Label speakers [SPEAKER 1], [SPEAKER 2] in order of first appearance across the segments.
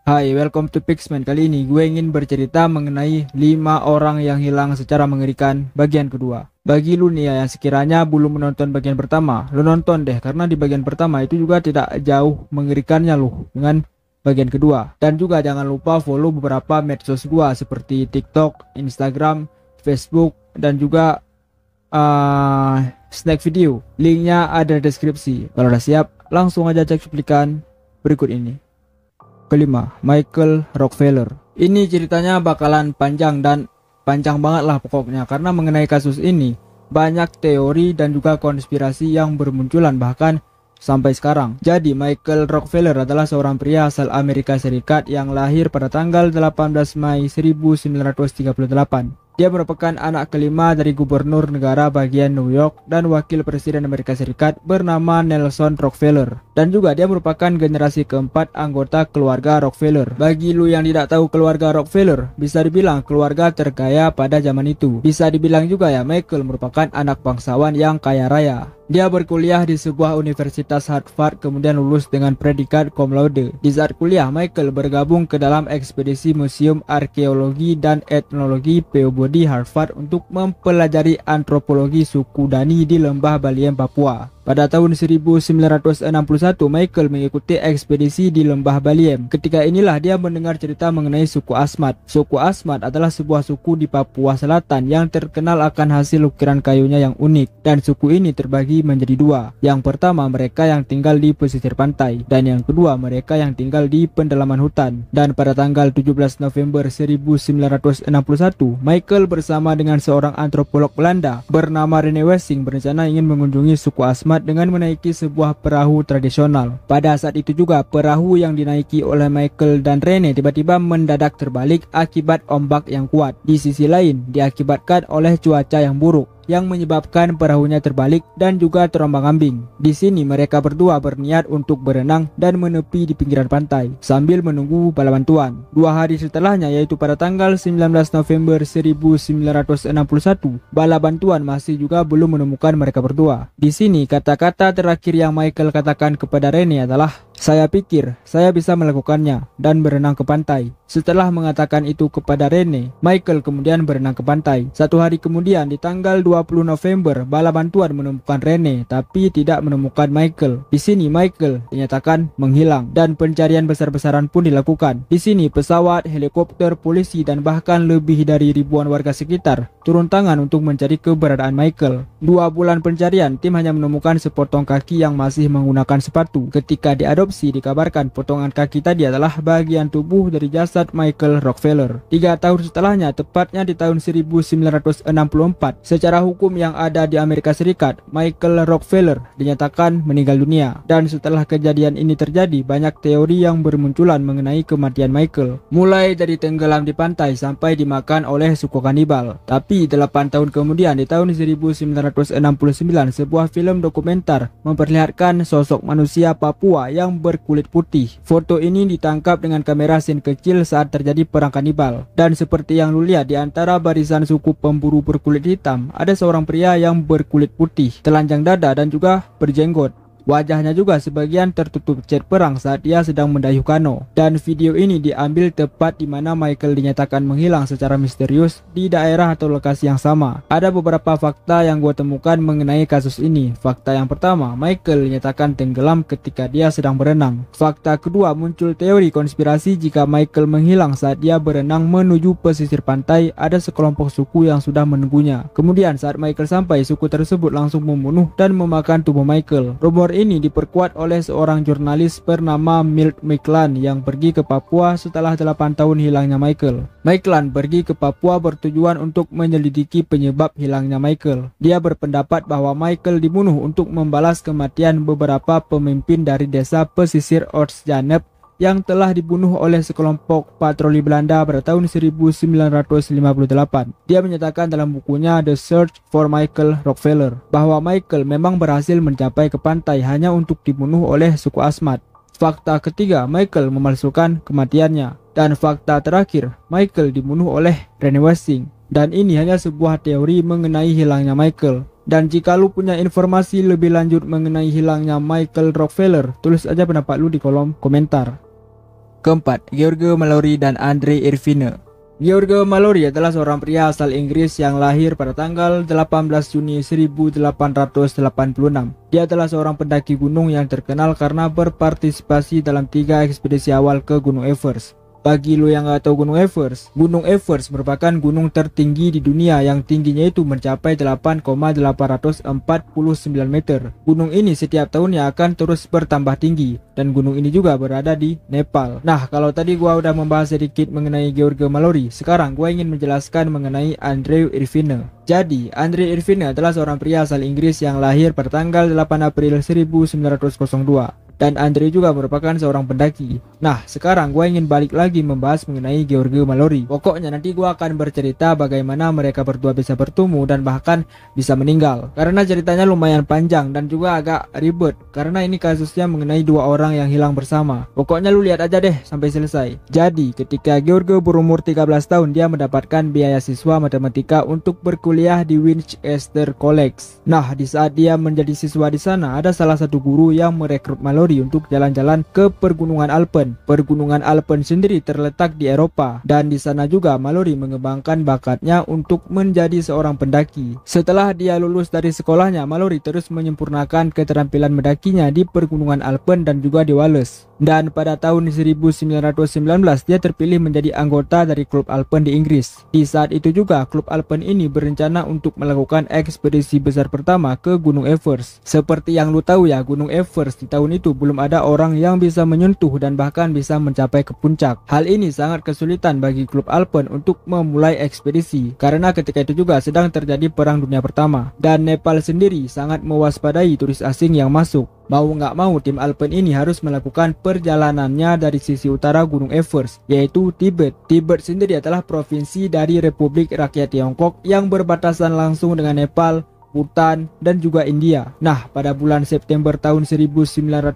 [SPEAKER 1] Hai, welcome to Pixman. Kali ini gue ingin bercerita mengenai 5 orang yang hilang secara mengerikan bagian kedua. Bagi lu nih ya yang sekiranya belum menonton bagian pertama, lu nonton deh karena di bagian pertama itu juga tidak jauh mengerikannya lu dengan bagian kedua. Dan juga jangan lupa follow beberapa medsos gua seperti TikTok, Instagram, Facebook, dan juga snack video. Linknya ada di deskripsi. Kalau udah siap, langsung aja cek cuplikan berikut ini. Kelima, Michael Rockefeller. Ini ceritanya bakalan panjang dan panjang banget lah pokoknya, karena mengenai kasus ini banyak teori dan juga konspirasi yang bermunculan bahkan sampai sekarang. Jadi Michael Rockefeller adalah seorang pria asal Amerika Serikat yang lahir pada tanggal 18 Mei 1938. Dia merupakan anak kelima dari gubernur negara bagian New York dan wakil presiden Amerika Serikat bernama Nelson Rockefeller. Dan juga dia merupakan generasi keempat anggota keluarga Rockefeller. Bagi lu yang tidak tahu keluarga Rockefeller, bisa dibilang keluarga terkaya pada zaman itu. Bisa dibilang juga ya, Michael merupakan anak bangsawan yang kaya raya. Dia berkuliah di sebuah universitas Harvard, kemudian lulus dengan predikat cum laude. Di saat kuliah, Michael bergabung ke dalam ekspedisi Museum Arkeologi dan Etnologi Peabody Harvard untuk mempelajari antropologi suku Dani di Lembah Baliem, Papua. Pada tahun 1961, Michael mengikuti ekspedisi di Lembah Baliem. Ketika inilah dia mendengar cerita mengenai suku Asmat. Suku Asmat adalah sebuah suku di Papua Selatan yang terkenal akan hasil ukiran kayunya yang unik. Dan suku ini terbagi menjadi dua. Yang pertama mereka yang tinggal di pesisir pantai, dan yang kedua mereka yang tinggal di pendalaman hutan. Dan pada tanggal 17 November 1961, Michael bersama dengan seorang antropolog Belanda bernama Rene Wessing berencana ingin mengunjungi suku Asmat dengan menaiki sebuah perahu tradisional. Pada saat itu juga perahu yang dinaiki oleh Michael dan Rene tiba-tiba mendadak terbalik akibat ombak yang kuat. Di sisi lain diakibatkan oleh cuaca yang buruk yang menyebabkan perahunya terbalik dan juga terombang-ambing. Di sini mereka berdua berniat untuk berenang dan menepi di pinggiran pantai sambil menunggu bala bantuan. 2 hari setelahnya, yaitu pada tanggal 19 November 1961, bala bantuan masih juga belum menemukan mereka berdua. Di sini kata-kata terakhir yang Michael katakan kepada Rene adalah, "Saya pikir saya bisa melakukannya," dan berenang ke pantai. Setelah mengatakan itu kepada Rene, Michael kemudian berenang ke pantai. 1 hari kemudian, di tanggal 20 November, bala bantuan menemukan Rene tapi tidak menemukan Michael. Di sini Michael dinyatakan menghilang dan pencarian besar-besaran pun dilakukan. Di sini pesawat, helikopter, polisi dan bahkan lebih dari ribuan warga sekitar turun tangan untuk mencari keberadaan Michael. 2 bulan pencarian, tim hanya menemukan sepotong kaki yang masih menggunakan sepatu. Ketika diadopsi, dikabarkan potongan kaki tadi adalah bagian tubuh dari jasad Michael Rockefeller. 3 tahun setelahnya, tepatnya di tahun 1964, secara hukum yang ada di Amerika Serikat, Michael Rockefeller dinyatakan meninggal dunia. Dan setelah kejadian ini terjadi, banyak teori yang bermunculan mengenai kematian Michael, mulai dari tenggelam di pantai sampai dimakan oleh suku kanibal. Tapi 8 tahun kemudian, di tahun 1969, sebuah film dokumenter memperlihatkan sosok manusia Papua yang berkulit putih. Foto ini ditangkap dengan kamera scene kecil saat terjadi perang kanibal. Dan seperti yang lu lihat, di antara barisan suku pemburu berkulit hitam ada seorang pria yang berkulit putih, telanjang dada dan juga berjenggot. Wajahnya juga sebagian tertutup cat perang saat dia sedang mendayung kano. Dan video ini diambil tepat di mana Michael dinyatakan menghilang secara misterius di daerah atau lokasi yang sama. Ada beberapa fakta yang gue temukan mengenai kasus ini. Fakta yang pertama, Michael dinyatakan tenggelam ketika dia sedang berenang. Fakta kedua, muncul teori konspirasi jika Michael menghilang saat dia berenang menuju pesisir pantai. Ada sekelompok suku yang sudah menunggunya. Kemudian saat Michael sampai, suku tersebut langsung membunuh dan memakan tubuh Michael. Rumor ini diperkuat oleh seorang jurnalis bernama Milt McClellan yang pergi ke Papua setelah 8 tahun hilangnya Michael. McClellan pergi ke Papua bertujuan untuk menyelidiki penyebab hilangnya Michael. Dia berpendapat bahwa Michael dibunuh untuk membalas kematian beberapa pemimpin dari desa pesisir Oostjaarp yang telah dibunuh oleh sekelompok patroli Belanda pada tahun 1958. Dia menyatakan dalam bukunya The Search for Michael Rockefeller bahwa Michael memang berhasil mencapai ke pantai hanya untuk dibunuh oleh suku Asmat. Fakta ketiga, Michael memalsukan kematiannya. Dan fakta terakhir, Michael dibunuh oleh Rene Wessing. Dan ini hanya sebuah teori mengenai hilangnya Michael. Dan jika lu punya informasi lebih lanjut mengenai hilangnya Michael Rockefeller, tulis aja pendapat lu di kolom komentar. Keempat, George Mallory dan Andre Irvine. George Mallory adalah seorang pria asal Inggris yang lahir pada tanggal 18 Juni 1886. Dia adalah seorang pendaki gunung yang terkenal karena berpartisipasi dalam 3 ekspedisi awal ke Gunung Everest. Bagi lo yang gak tahu Gunung Everest merupakan gunung tertinggi di dunia yang tingginya itu mencapai 8,849 meter. Gunung ini setiap tahunnya akan terus bertambah tinggi dan gunung ini juga berada di Nepal. Nah, kalau tadi gua udah membahas sedikit mengenai George Mallory, sekarang gua ingin menjelaskan mengenai Andre Irvine. Jadi, Andre Irvine adalah seorang pria asal Inggris yang lahir pada tanggal 8 April 1902. Dan Andre juga merupakan seorang pendaki. Nah, sekarang gue ingin balik lagi membahas mengenai George Mallory. Pokoknya nanti gue akan bercerita bagaimana mereka berdua bisa bertemu dan bahkan bisa meninggal. Karena ceritanya lumayan panjang dan juga agak ribet. Karena ini kasusnya mengenai 2 orang yang hilang bersama. Pokoknya lu lihat aja deh sampai selesai. Jadi, ketika George berumur 13 tahun, dia mendapatkan biaya siswa matematika untuk berkuliah di Winchester College. Nah, di saat dia menjadi siswa di sana, ada salah satu guru yang merekrut Mallory untuk jalan-jalan ke Pergunungan Alpen. Pergunungan Alpen sendiri terletak di Eropa dan di sana juga Mallory mengembangkan bakatnya untuk menjadi seorang pendaki. Setelah dia lulus dari sekolahnya, Mallory terus menyempurnakan keterampilan mendakinya di Pergunungan Alpen dan juga di Wales. Dan pada tahun 1919 dia terpilih menjadi anggota dari klub Alpen di Inggris. Di saat itu juga klub Alpen ini berencana untuk melakukan ekspedisi besar pertama ke Gunung Everest. Seperti yang lu tahu ya, Gunung Everest di tahun itu belum ada orang yang bisa menyentuh dan bahkan bisa mencapai ke puncak. Hal ini sangat kesulitan bagi klub Alpen untuk memulai ekspedisi karena ketika itu juga sedang terjadi Perang Dunia Pertama dan Nepal sendiri sangat mewaspadai turis asing yang masuk. Mau nggak mau tim Alpen ini harus melakukan perjalanannya dari sisi utara Gunung Everest, yaitu Tibet. Tibet sendiri adalah provinsi dari Republik Rakyat Tiongkok yang berbatasan langsung dengan Nepal, Bhutan, dan juga India. Nah, pada bulan September tahun 1921,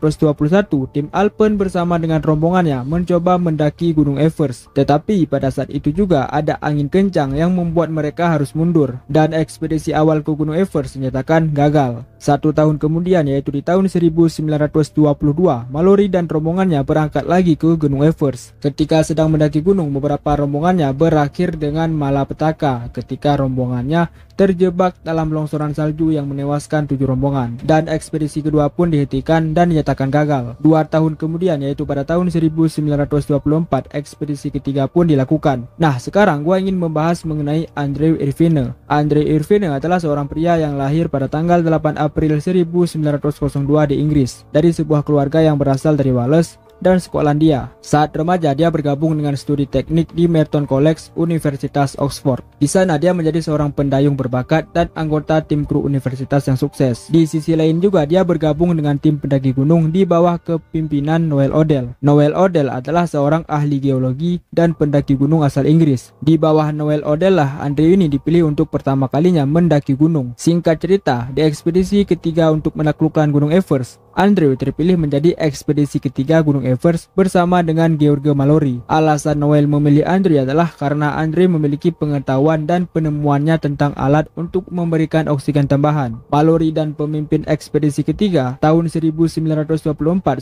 [SPEAKER 1] tim Alpen bersama dengan rombongannya mencoba mendaki Gunung Everest. Tetapi pada saat itu juga ada angin kencang yang membuat mereka harus mundur dan ekspedisi awal ke Gunung Everest dinyatakan gagal. 1 tahun kemudian, yaitu di tahun 1922, Mallory dan rombongannya berangkat lagi ke Gunung Everest. Ketika sedang mendaki gunung, beberapa rombongannya berakhir dengan malapetaka ketika rombongannya terjebak dalam longsoran salju yang menewaskan 7 rombongan, dan ekspedisi kedua pun dihentikan dan dinyatakan gagal. 2 tahun kemudian, yaitu pada tahun 1924, ekspedisi ketiga pun dilakukan. Nah, sekarang gua ingin membahas mengenai Andre Irvine. Andre Irvine adalah seorang pria yang lahir pada tanggal 8 April 1902 di Inggris dari sebuah keluarga yang berasal dari Wales dan Skotlandia. Saat remaja dia bergabung dengan studi teknik di Merton College, Universitas Oxford. Di sana dia menjadi seorang pendayung berbakat dan anggota tim kru universitas yang sukses. Di sisi lain juga dia bergabung dengan tim pendaki gunung di bawah kepimpinan Noel Odell. Noel Odell adalah seorang ahli geologi dan pendaki gunung asal Inggris. Di bawah Noel Odell lah Andre ini dipilih untuk pertama kalinya mendaki gunung. Singkat cerita, di ekspedisi ketiga untuk menaklukkan Gunung Everest, Andre terpilih menjadi ekspedisi ketiga Gunung Everest bersama dengan George Mallory. Alasan Noel memilih Andre adalah karena Andre memiliki pengetahuan dan penemuannya tentang alat untuk memberikan oksigen tambahan. Mallory dan pemimpin ekspedisi ketiga tahun 1924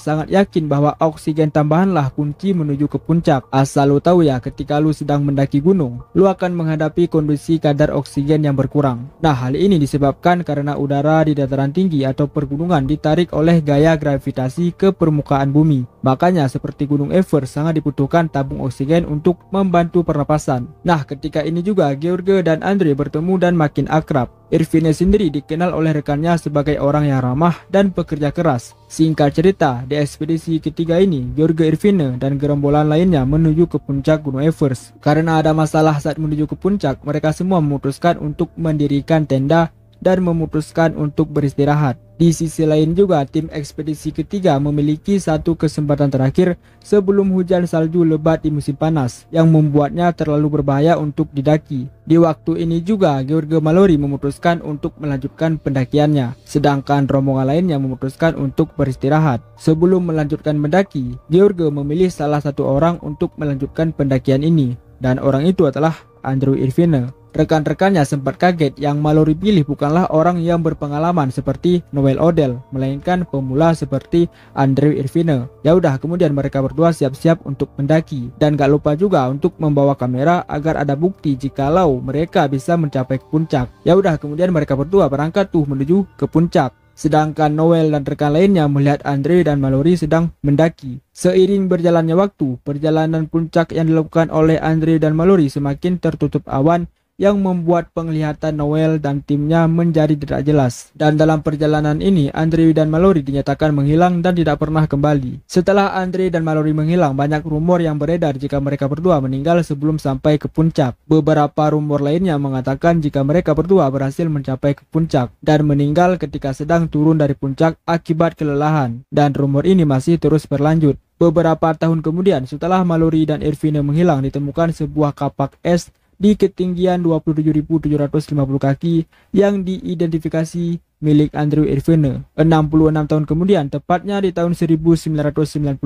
[SPEAKER 1] sangat yakin bahwa oksigen tambahanlah kunci menuju ke puncak. Asal lu tahu ya, ketika lu sedang mendaki gunung, lu akan menghadapi kondisi kadar oksigen yang berkurang. Nah, hal ini disebabkan karena udara di dataran tinggi atau pergunungan ditarik oleh gaya gravitasi ke permukaan bumi. Makanya seperti Gunung Everest sangat dibutuhkan tabung oksigen untuk membantu pernapasan. Nah, ketika ini juga George dan Andre bertemu dan makin akrab. Irvine sendiri dikenal oleh rekannya sebagai orang yang ramah dan pekerja keras. Singkat cerita, di ekspedisi ketiga ini, George Irvine dan gerombolan lainnya menuju ke puncak Gunung Everest. Karena ada masalah saat menuju ke puncak, mereka semua memutuskan untuk mendirikan tenda dan memutuskan untuk beristirahat. Di sisi lain juga, tim ekspedisi ketiga memiliki satu kesempatan terakhir sebelum hujan salju lebat di musim panas yang membuatnya terlalu berbahaya untuk didaki. Di waktu ini juga, George Mallory memutuskan untuk melanjutkan pendakiannya, sedangkan rombongan lainnya memutuskan untuk beristirahat. Sebelum melanjutkan mendaki, George memilih salah satu orang untuk melanjutkan pendakian ini, dan orang itu adalah Andrew Irvine. Rekan-rekannya sempat kaget yang Mallory pilih bukanlah orang yang berpengalaman seperti Noel Odell, melainkan pemula seperti Andrew Irvine. Ya udah, kemudian mereka berdua siap-siap untuk mendaki dan gak lupa juga untuk membawa kamera agar ada bukti jikalau mereka bisa mencapai ke puncak. Ya udah, kemudian mereka berdua berangkat tuh menuju ke puncak. Sedangkan Noel dan rekan lainnya melihat Andre dan Mallory sedang mendaki. Seiring berjalannya waktu, perjalanan puncak yang dilakukan oleh Andre dan Mallory semakin tertutup awan yang membuat penglihatan Noel dan timnya menjadi tidak jelas. Dan dalam perjalanan ini, Andre dan Mallory dinyatakan menghilang dan tidak pernah kembali. Setelah Andre dan Mallory menghilang, banyak rumor yang beredar jika mereka berdua meninggal sebelum sampai ke puncak. Beberapa rumor lainnya mengatakan jika mereka berdua berhasil mencapai ke puncak dan meninggal ketika sedang turun dari puncak akibat kelelahan. Dan rumor ini masih terus berlanjut. Beberapa tahun kemudian, setelah Mallory dan Irvine menghilang, ditemukan sebuah kapak es di ketinggian 27.750 kaki yang diidentifikasi milik Andrew Irvine. 66 tahun kemudian, tepatnya di tahun 1999,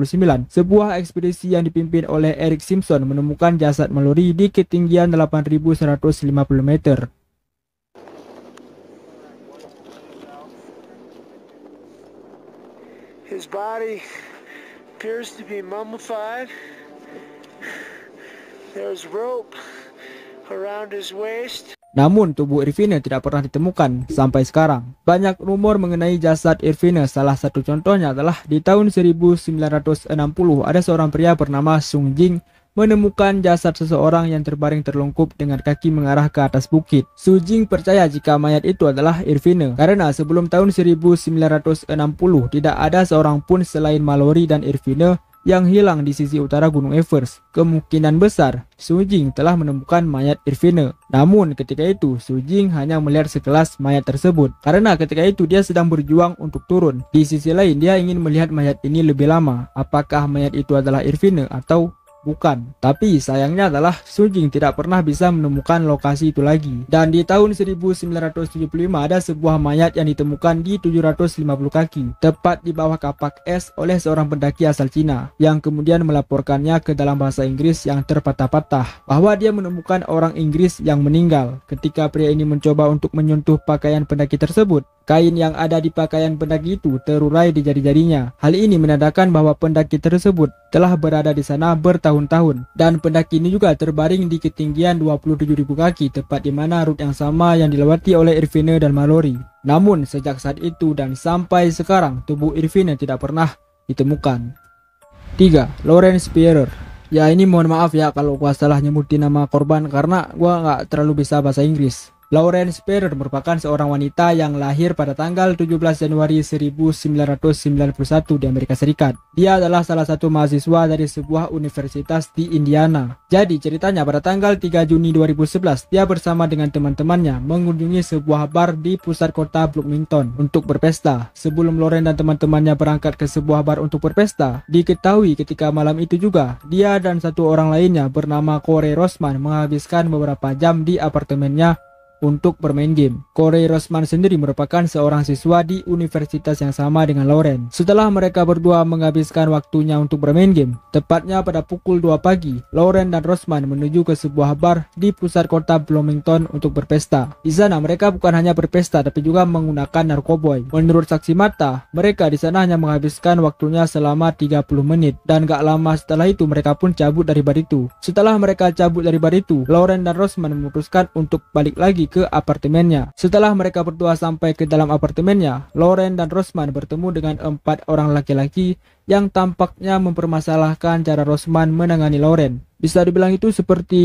[SPEAKER 1] sebuah ekspedisi yang dipimpin oleh Eric Simpson menemukan jasad Mallory di ketinggian 8.150 meter.
[SPEAKER 2] His body appears to be mummified. There's rope around his waist.
[SPEAKER 1] Namun tubuh Irvine tidak pernah ditemukan sampai sekarang. Banyak rumor mengenai jasad Irvine. Salah satu contohnya adalah di tahun 1960 ada seorang pria bernama Sung Jing menemukan jasad seseorang yang terbaring terlungkup dengan kaki mengarah ke atas bukit. Sung Jing percaya jika mayat itu adalah Irvine karena sebelum tahun 1960 tidak ada seorang pun selain Mallory dan Irvine yang hilang di sisi utara Gunung Everest. Kemungkinan besar Sung Jing telah menemukan mayat Irvine. Namun ketika itu Sung Jing hanya melihat sekelas mayat tersebut karena ketika itu dia sedang berjuang untuk turun. Di sisi lain dia ingin melihat mayat ini lebih lama. Apakah mayat itu adalah Irvine atau bukan? Tapi sayangnya adalah Sung Jing tidak pernah bisa menemukan lokasi itu lagi. Dan di tahun 1975 ada sebuah mayat yang ditemukan di 750 kaki, tepat di bawah kapak es oleh seorang pendaki asal Cina, yang kemudian melaporkannya ke dalam bahasa Inggris yang terpatah-patah bahwa dia menemukan orang Inggris yang meninggal. Ketika pria ini mencoba untuk menyentuh pakaian pendaki tersebut, kain yang ada di pakaian pendaki itu terurai di jari-jarinya. Hal ini menandakan bahwa pendaki tersebut telah berada di sana bertahun-tahun. Dan pendaki ini juga terbaring di ketinggian 27.000 kaki, tepat di mana rute yang sama yang dilewati oleh Irvine dan Mallory. Namun sejak saat itu dan sampai sekarang, tubuh Irvine tidak pernah ditemukan. 3. Lawrence Spearer. Ya, ini mohon maaf ya kalau gua salah nyebutin nama korban karena gua nggak terlalu bisa bahasa Inggris. Lawrence Spearer merupakan seorang wanita yang lahir pada tanggal 17 Januari 1991 di Amerika Serikat. Dia adalah salah satu mahasiswa dari sebuah universitas di Indiana. Jadi ceritanya pada tanggal 3 Juni 2011, dia bersama dengan teman-temannya mengunjungi sebuah bar di pusat kota Bloomington untuk berpesta. Sebelum Lawrence dan teman-temannya berangkat ke sebuah bar untuk berpesta, diketahui ketika malam itu juga, dia dan satu orang lainnya bernama Corey Rossman menghabiskan beberapa jam di apartemennya untuk bermain game. Corey Rossman sendiri merupakan seorang siswa di universitas yang sama dengan Lawrence. Setelah mereka berdua menghabiskan waktunya untuk bermain game, tepatnya pada pukul 2 pagi, Lawrence dan Rossman menuju ke sebuah bar di pusat kota Bloomington untuk berpesta. Di sana mereka bukan hanya berpesta tapi juga menggunakan narkoboy. Menurut saksi mata, mereka di sana hanya menghabiskan waktunya selama 30 menit dan gak lama setelah itu mereka pun cabut dari bar itu. Setelah mereka cabut dari bar itu, Lawrence dan Rossman memutuskan untuk balik lagi ke apartemennya. Setelah mereka berdua sampai ke dalam apartemennya, Lawrence dan Rossman bertemu dengan 4 orang laki-laki yang tampaknya mempermasalahkan cara Rossman menangani Lawrence. Bisa dibilang itu seperti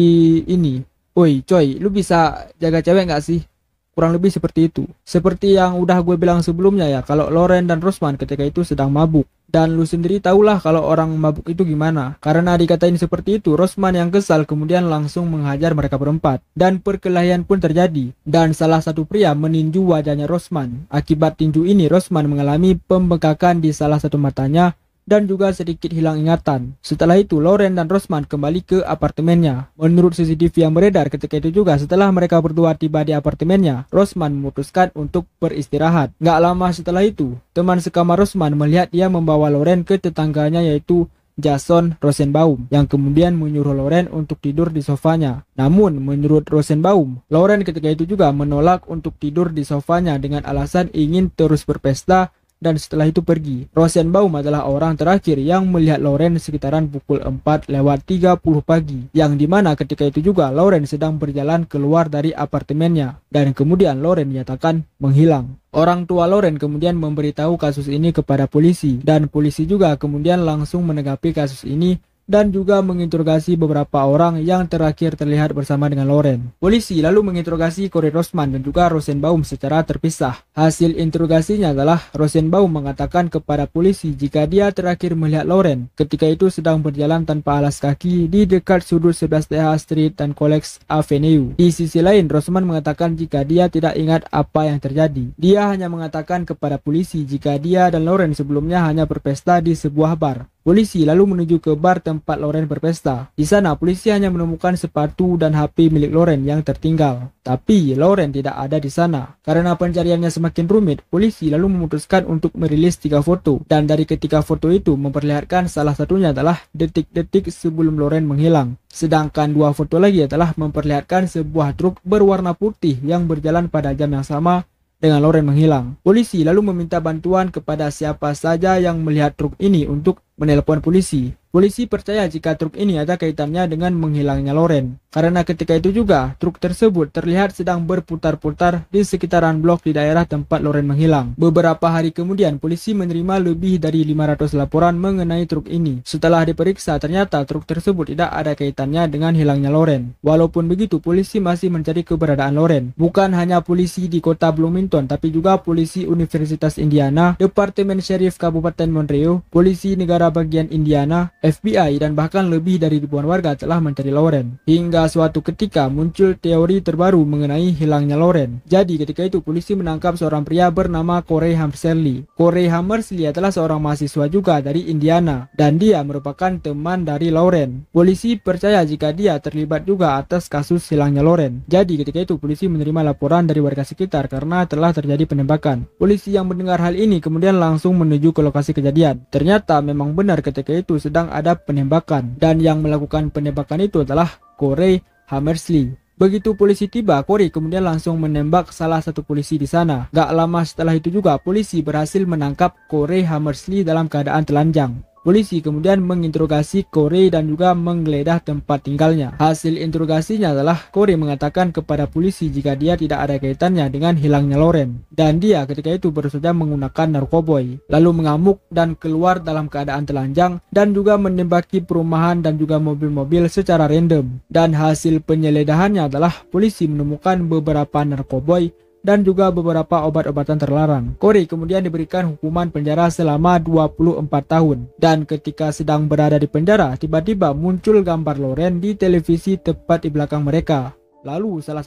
[SPEAKER 1] ini. Woi coy, lu bisa jaga cewek gak sih? Kurang lebih seperti itu. Seperti yang udah gue bilang sebelumnya ya, kalau Lawrence dan Rossman ketika itu sedang mabuk. Dan lu sendiri tahulah kalau orang mabuk itu gimana. Karena dikatain seperti itu, Rossman yang kesal kemudian langsung menghajar mereka berempat. Dan perkelahian pun terjadi. Dan salah satu pria meninju wajahnya Rossman. Akibat tinju ini, Rossman mengalami pembengkakan di salah satu matanya dan juga sedikit hilang ingatan. Setelah itu, Lawrence dan Rossman kembali ke apartemennya. Menurut CCTV yang beredar ketika itu juga, setelah mereka berdua tiba di apartemennya, Rossman memutuskan untuk beristirahat. Gak lama setelah itu, teman sekamar Rossman melihat dia membawa Lawrence ke tetangganya yaitu Jason Rosenbaum, yang kemudian menyuruh Lauren untuk tidur di sofanya. Namun, menurut Rosenbaum, Lauren ketika itu juga menolak untuk tidur di sofanya dengan alasan ingin terus berpesta dan setelah itu pergi. Rosenbaum adalah orang terakhir yang melihat Lauren sekitaran pukul 4:30 pagi, yang dimana ketika itu juga Lauren sedang berjalan keluar dari apartemennya, dan kemudian Lauren dinyatakan menghilang. Orang tua Lauren kemudian memberitahu kasus ini kepada polisi, dan polisi juga kemudian langsung menanggapi kasus ini dan juga menginterogasi beberapa orang yang terakhir terlihat bersama dengan Lauren. Polisi lalu menginterogasi Corey Rosman dan juga Rosenbaum secara terpisah. Hasil interogasinya adalah Rosenbaum mengatakan kepada polisi jika dia terakhir melihat Lauren ketika itu sedang berjalan tanpa alas kaki di dekat sudut 11th Street dan College Avenue. Di sisi lain, Rosman mengatakan jika dia tidak ingat apa yang terjadi. Dia hanya mengatakan kepada polisi jika dia dan Lauren sebelumnya hanya berpesta di sebuah bar. Polisi lalu menuju ke bar tempat Lauren berpesta. Di sana, polisi hanya menemukan sepatu dan HP milik Lauren yang tertinggal. Tapi Lauren tidak ada di sana. Karena pencariannya semakin rumit, polisi lalu memutuskan untuk merilis 3 foto. Dan dari ketiga foto itu memperlihatkan salah satunya adalah detik-detik sebelum Lauren menghilang. Sedangkan 2 foto lagi adalah memperlihatkan sebuah truk berwarna putih yang berjalan pada jam yang sama dengan Lauren menghilang. Polisi lalu meminta bantuan kepada siapa saja yang melihat truk ini untuk menelpon polisi. Polisi percaya jika truk ini ada kaitannya dengan menghilangnya Lauren. Karena ketika itu juga, truk tersebut terlihat sedang berputar-putar di sekitaran blok di daerah tempat Lauren menghilang. Beberapa hari kemudian, polisi menerima lebih dari 500 laporan mengenai truk ini. Setelah diperiksa, ternyata truk tersebut tidak ada kaitannya dengan hilangnya Lauren. Walaupun begitu, polisi masih mencari keberadaan Lauren. Bukan hanya polisi di kota Bloomington, tapi juga polisi Universitas Indiana, Departemen Sheriff Kabupaten Monroe, polisi negara bagian Indiana, FBI, dan bahkan lebih dari ribuan warga telah mencari Lauren. Hingga suatu ketika muncul teori terbaru mengenai hilangnya Lauren. Jadi ketika itu polisi menangkap seorang pria bernama Corey Hammersley. Corey Hammersley adalah seorang mahasiswa juga dari Indiana, dan dia merupakan teman dari Lauren. Polisi percaya jika dia terlibat juga atas kasus hilangnya Lauren. Jadi ketika itu polisi menerima laporan dari warga sekitar karena telah terjadi penembakan. Polisi yang mendengar hal ini kemudian langsung menuju ke lokasi kejadian. Ternyata memang benar ketika itu sedang ada penembakan, dan yang melakukan penembakan itu adalah Corey Hammersley. Begitu polisi tiba, Corey kemudian langsung menembak salah satu polisi di sana. Gak lama setelah itu juga polisi berhasil menangkap Corey Hammersley dalam keadaan telanjang. Polisi kemudian menginterogasi Corey dan juga menggeledah tempat tinggalnya. Hasil interogasinya adalah Corey mengatakan kepada polisi jika dia tidak ada kaitannya dengan hilangnya Lauren, dan dia ketika itu baru saja menggunakan narkoboy, lalu mengamuk dan keluar dalam keadaan telanjang dan juga menembaki perumahan dan juga mobil-mobil secara random. Dan hasil penyeledahannya adalah polisi menemukan beberapa narkoboy dan juga beberapa obat-obatan terlarang. Corey kemudian diberikan hukuman penjara selama 24 tahun. Dan ketika sedang berada di penjara, tiba-tiba muncul gambar Lauren di televisi tepat di belakang mereka. Lalu salah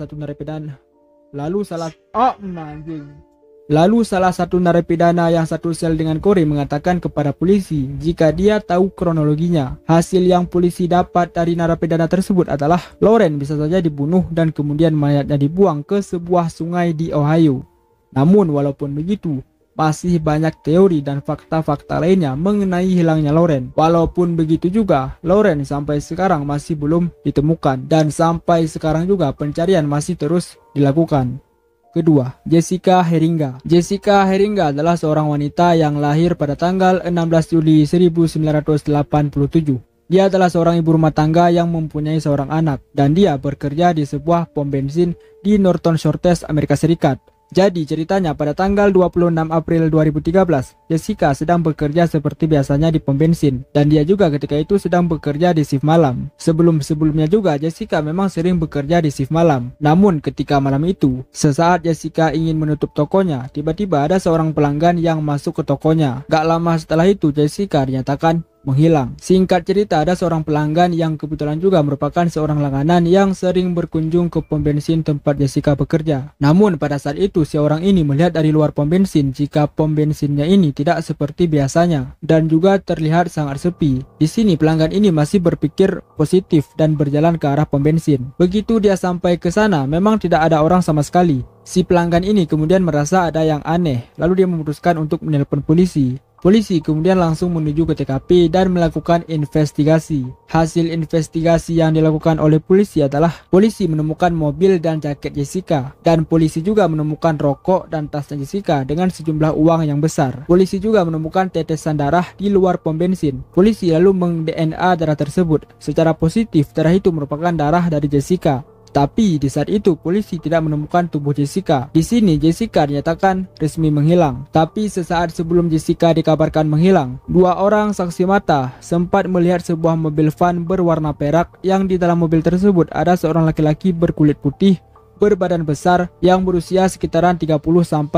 [SPEAKER 1] satu narapidana yang satu sel dengan Corey mengatakan kepada polisi jika dia tahu kronologinya. Hasil yang polisi dapat dari narapidana tersebut adalah Lauren bisa saja dibunuh dan kemudian mayatnya dibuang ke sebuah sungai di Ohio. Namun walaupun begitu, masih banyak teori dan fakta-fakta lainnya mengenai hilangnya Lauren. Walaupun begitu juga, Lauren sampai sekarang masih belum ditemukan, dan sampai sekarang juga pencarian masih terus dilakukan. Kedua, Jessica Heringa. Jessica Heringa adalah seorang wanita yang lahir pada tanggal 16 Juli 1987. Dia adalah seorang ibu rumah tangga yang mempunyai seorang anak, dan dia bekerja di sebuah pom bensin di Norton Shores, Amerika Serikat. Jadi ceritanya pada tanggal 26 April 2013, Jessica sedang bekerja seperti biasanya di pom bensin, dan dia juga ketika itu sedang bekerja di shift malam. Sebelumnya juga Jessica memang sering bekerja di shift malam. Namun ketika malam itu, sesaat Jessica ingin menutup tokonya, tiba-tiba ada seorang pelanggan yang masuk ke tokonya. Gak lama setelah itu Jessica dinyatakan menghilang. Singkat cerita, ada seorang pelanggan yang kebetulan juga merupakan seorang langganan yang sering berkunjung ke pom bensin tempat Jessica bekerja. Namun pada saat itu si orang ini melihat dari luar pom bensin jika pom bensinnya ini tidak seperti biasanya dan juga terlihat sangat sepi. Di sini pelanggan ini masih berpikir positif dan berjalan ke arah pom bensin. Begitu dia sampai ke sana, memang tidak ada orang sama sekali. Si pelanggan ini kemudian merasa ada yang aneh, lalu dia memutuskan untuk menelpon polisi. Polisi kemudian langsung menuju ke TKP dan melakukan investigasi. Hasil investigasi yang dilakukan oleh polisi adalah polisi menemukan mobil dan jaket Jessica, dan polisi juga menemukan rokok dan tasnya Jessica dengan sejumlah uang yang besar. Polisi juga menemukan tetesan darah di luar pom bensin. Polisi lalu meng-DNA darah tersebut. Secara positif, darah itu merupakan darah dari Jessica. Tapi di saat itu polisi tidak menemukan tubuh Jessica. Di sini Jessica dinyatakan resmi menghilang. Tapi sesaat sebelum Jessica dikabarkan menghilang, 2 orang saksi mata sempat melihat sebuah mobil van berwarna perak yang di dalam mobil tersebut ada seorang laki-laki berkulit putih, berbadan besar yang berusia sekitaran 30-40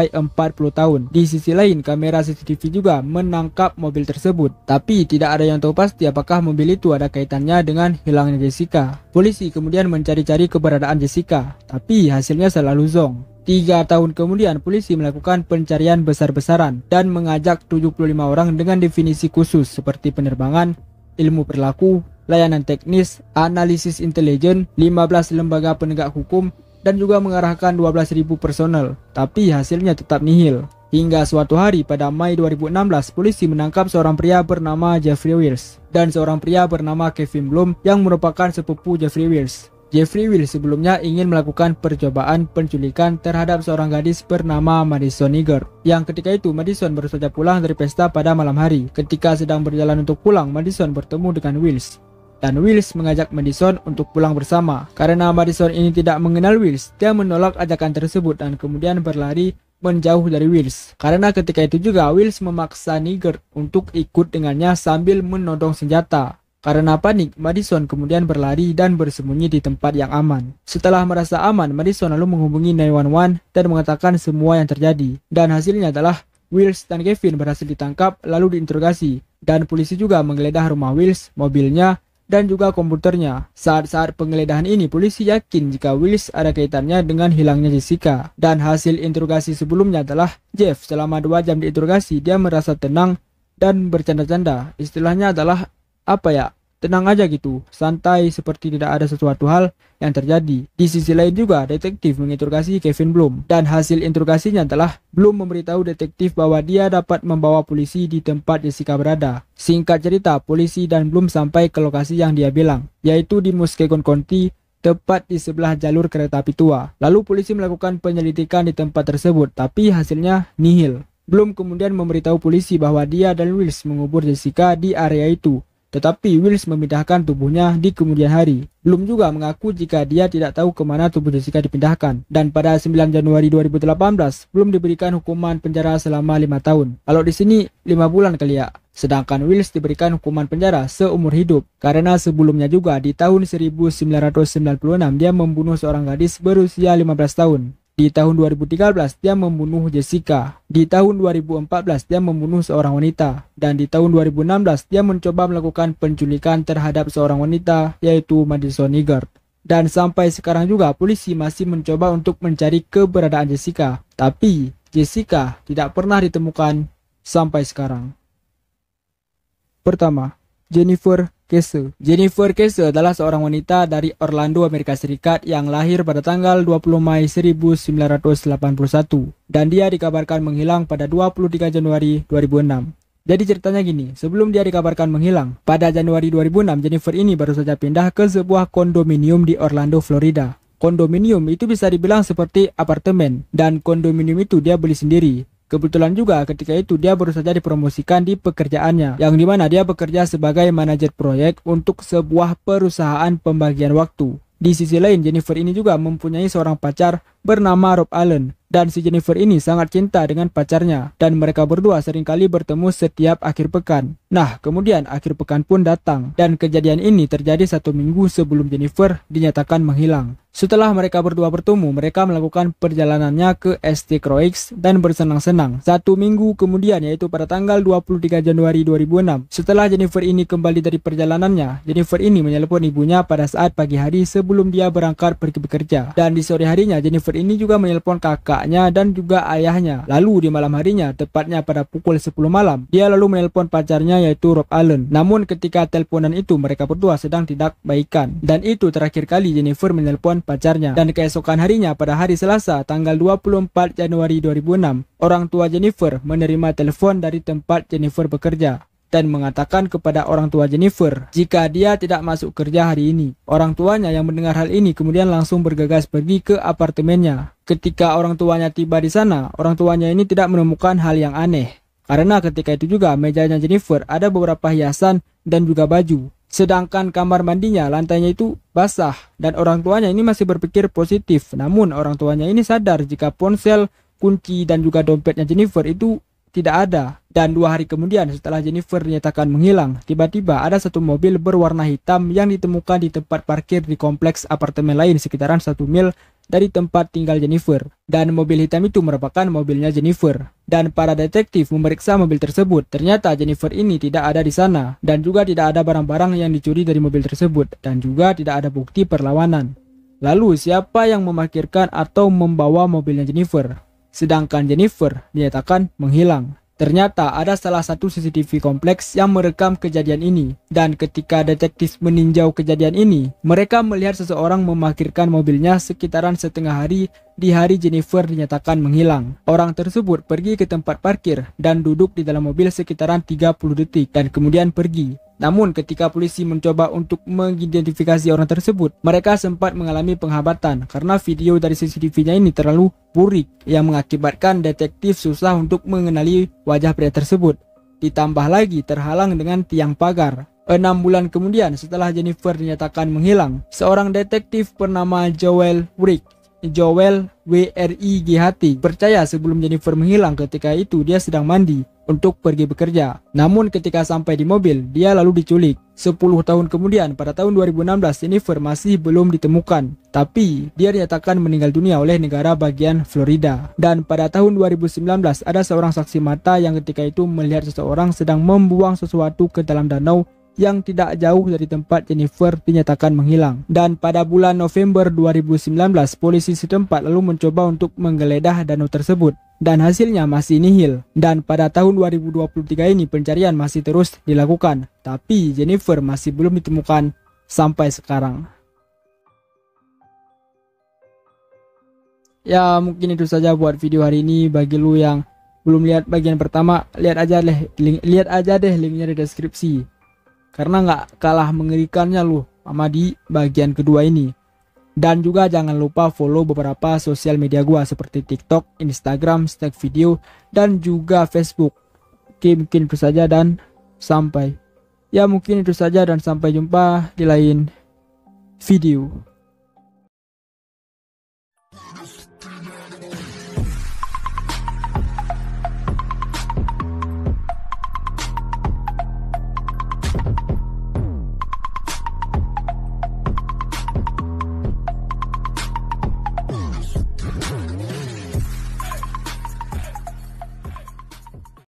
[SPEAKER 1] tahun. Di sisi lain, kamera CCTV juga menangkap mobil tersebut. Tapi tidak ada yang tahu pasti apakah mobil itu ada kaitannya dengan hilangnya Jessica. Polisi kemudian mencari-cari keberadaan Jessica, tapi hasilnya selalu zong. 3 tahun kemudian, polisi melakukan pencarian besar-besaran dan mengajak 75 orang dengan definisi khusus seperti penerbangan, ilmu perilaku, layanan teknis, analisis intelijen, 15 lembaga penegak hukum, dan juga mengarahkan 12.000 personel, tapi hasilnya tetap nihil. Hingga suatu hari pada Mei 2016, polisi menangkap seorang pria bernama Jeffrey Wills dan seorang pria bernama Kevin Bloom yang merupakan sepupu Jeffrey Wills. Jeffrey Wills sebelumnya ingin melakukan percobaan penculikan terhadap seorang gadis bernama Madison Niger, yang ketika itu Madison baru saja pulang dari pesta pada malam hari. Ketika sedang berjalan untuk pulang, Madison bertemu dengan Wills. Dan Wills mengajak Madison untuk pulang bersama. Karena Madison ini tidak mengenal Wills, dia menolak ajakan tersebut dan kemudian berlari menjauh dari Wills. Karena ketika itu juga Wills memaksa Niger untuk ikut dengannya sambil menodong senjata. Karena panik, Madison kemudian berlari dan bersembunyi di tempat yang aman. Setelah merasa aman, Madison lalu menghubungi 911 dan mengatakan semua yang terjadi. Dan hasilnya adalah Wills dan Kevin berhasil ditangkap lalu diinterogasi. Dan polisi juga menggeledah rumah Wills, mobilnya, dan juga komputernya. Saat-saat penggeledahan ini, polisi yakin jika Wills ada kaitannya dengan hilangnya Jessica. Dan hasil interogasi sebelumnya adalah Jeff selama 2 jam diinterogasi, dia merasa tenang dan bercanda-canda. Istilahnya adalah tenang aja gitu, santai seperti tidak ada sesuatu hal yang terjadi. Di sisi lain juga, detektif menginterogasi Kevin Bloom, dan hasil interogasinya adalah Bloom memberitahu detektif bahwa dia dapat membawa polisi di tempat Jessica berada. Singkat cerita, polisi dan Bloom sampai ke lokasi yang dia bilang, yaitu di Muskegon County, tepat di sebelah jalur kereta api tua. Lalu polisi melakukan penyelidikan di tempat tersebut, tapi hasilnya nihil. Bloom kemudian memberitahu polisi bahwa dia dan Wills mengubur Jessica di area itu. Tetapi Wills memindahkan tubuhnya di kemudian hari. Bloom juga mengaku jika dia tidak tahu kemana tubuh Jessica dipindahkan. Dan pada 9 Januari 2018, Bloom diberikan hukuman penjara selama 5 tahun. Kalau di sini 5 bulan kali ya. Sedangkan Wills diberikan hukuman penjara seumur hidup. Karena sebelumnya juga di tahun 1996 dia membunuh seorang gadis berusia 15 tahun. Di tahun 2013 dia membunuh Jessica. Di tahun 2014 dia membunuh seorang wanita. Dan di tahun 2016 dia mencoba melakukan penculikan terhadap seorang wanita, yaitu Madison Niger. Dan sampai sekarang juga polisi masih mencoba untuk mencari keberadaan Jessica. Tapi Jessica tidak pernah ditemukan sampai sekarang. Pertama, Jennifer Kesse. Jennifer Kesse adalah seorang wanita dari Orlando, Amerika Serikat yang lahir pada tanggal 20 Mei 1981 dan dia dikabarkan menghilang pada 23 Januari 2006. Jadi ceritanya gini, sebelum dia dikabarkan menghilang, pada Januari 2006 Jennifer ini baru saja pindah ke sebuah kondominium di Orlando, Florida. Kondominium itu bisa dibilang seperti apartemen, dan kondominium itu dia beli sendiri. Kebetulan juga ketika itu dia baru saja dipromosikan di pekerjaannya, yang dimana dia bekerja sebagai manajer proyek untuk sebuah perusahaan pembagian waktu. Di sisi lain, Jennifer ini juga mempunyai seorang pacar bernama Rob Allen, dan si Jennifer ini sangat cinta dengan pacarnya, dan mereka berdua seringkali bertemu setiap akhir pekan. Nah, kemudian akhir pekan pun datang, dan kejadian ini terjadi 1 minggu sebelum Jennifer dinyatakan menghilang. Setelah mereka berdua bertemu, mereka melakukan perjalanannya ke St. Croix dan bersenang-senang. 1 minggu kemudian, yaitu pada tanggal 23 Januari 2006, setelah Jennifer ini kembali dari perjalanannya, Jennifer ini menelpon ibunya pada saat pagi hari sebelum dia berangkat pergi bekerja. Dan di sore harinya, Jennifer Jennifer ini juga menelpon kakaknya dan juga ayahnya. Lalu di malam harinya, tepatnya pada pukul 10 malam, dia lalu menelpon pacarnya yaitu Rob Allen. Namun ketika teleponan itu mereka berdua sedang tidak baikan. Dan itu terakhir kali Jennifer menelpon pacarnya. Dan keesokan harinya pada hari Selasa tanggal 24 Januari 2006, orang tua Jennifer menerima telepon dari tempat Jennifer bekerja dan mengatakan kepada orang tua Jennifer jika dia tidak masuk kerja hari ini. Orang tuanya yang mendengar hal ini kemudian langsung bergegas pergi ke apartemennya. Ketika orang tuanya tiba di sana, orang tuanya ini tidak menemukan hal yang aneh. Karena ketika itu juga mejanya Jennifer ada beberapa hiasan dan juga baju. Sedangkan kamar mandinya lantainya itu basah dan orang tuanya ini masih berpikir positif. Namun orang tuanya ini sadar jika ponsel, kunci dan juga dompetnya Jennifer itu tidak ada. Dan 2 hari kemudian setelah Jennifer dinyatakan menghilang, tiba-tiba ada satu mobil berwarna hitam yang ditemukan di tempat parkir di kompleks apartemen lain sekitaran 1 mil dari tempat tinggal Jennifer. Dan mobil hitam itu merupakan mobilnya Jennifer. Dan para detektif memeriksa mobil tersebut. Ternyata Jennifer ini tidak ada di sana dan juga tidak ada barang-barang yang dicuri dari mobil tersebut dan juga tidak ada bukti perlawanan. Lalu siapa yang memarkirkan atau membawa mobilnya Jennifer? Sedangkan Jennifer dinyatakan menghilang. Ternyata ada salah satu CCTV kompleks yang merekam kejadian ini. Dan ketika detektif meninjau kejadian ini, mereka melihat seseorang memarkirkan mobilnya sekitaran setengah hari di hari Jennifer dinyatakan menghilang. Orang tersebut pergi ke tempat parkir dan duduk di dalam mobil sekitaran 30 detik dan kemudian pergi. Namun ketika polisi mencoba untuk mengidentifikasi orang tersebut, mereka sempat mengalami penghambatan karena video dari CCTV-nya ini terlalu burik yang mengakibatkan detektif susah untuk mengenali wajah pria tersebut. Ditambah lagi terhalang dengan tiang pagar. 6 bulan kemudian setelah Jennifer dinyatakan menghilang, seorang detektif bernama Joel WRIGHT percaya sebelum Jennifer menghilang ketika itu dia sedang mandi untuk pergi bekerja. Namun ketika sampai di mobil, dia lalu diculik. 10 tahun kemudian pada tahun 2016 Jennifer masih belum ditemukan, tapi dia dinyatakan meninggal dunia oleh negara bagian Florida. Dan pada tahun 2019 ada seorang saksi mata yang ketika itu melihat seseorang sedang membuang sesuatu ke dalam danau yang tidak jauh dari tempat Jennifer dinyatakan menghilang. Dan pada bulan November 2019, polisi setempat lalu mencoba untuk menggeledah danau tersebut dan hasilnya masih nihil. Dan pada tahun 2023 ini pencarian masih terus dilakukan, tapi Jennifer masih belum ditemukan sampai sekarang. Ya, mungkin itu saja buat video hari ini. Bagi lu yang belum lihat bagian pertama, lihat aja deh linknya di deskripsi. Karena nggak kalah mengerikannya loh sama di bagian kedua ini. Dan juga jangan lupa follow beberapa sosial media gua seperti TikTok, Instagram, Stack Video, dan juga Facebook. Oke, mungkin itu saja dan sampai. Ya mungkin itu saja dan sampai jumpa di lain video.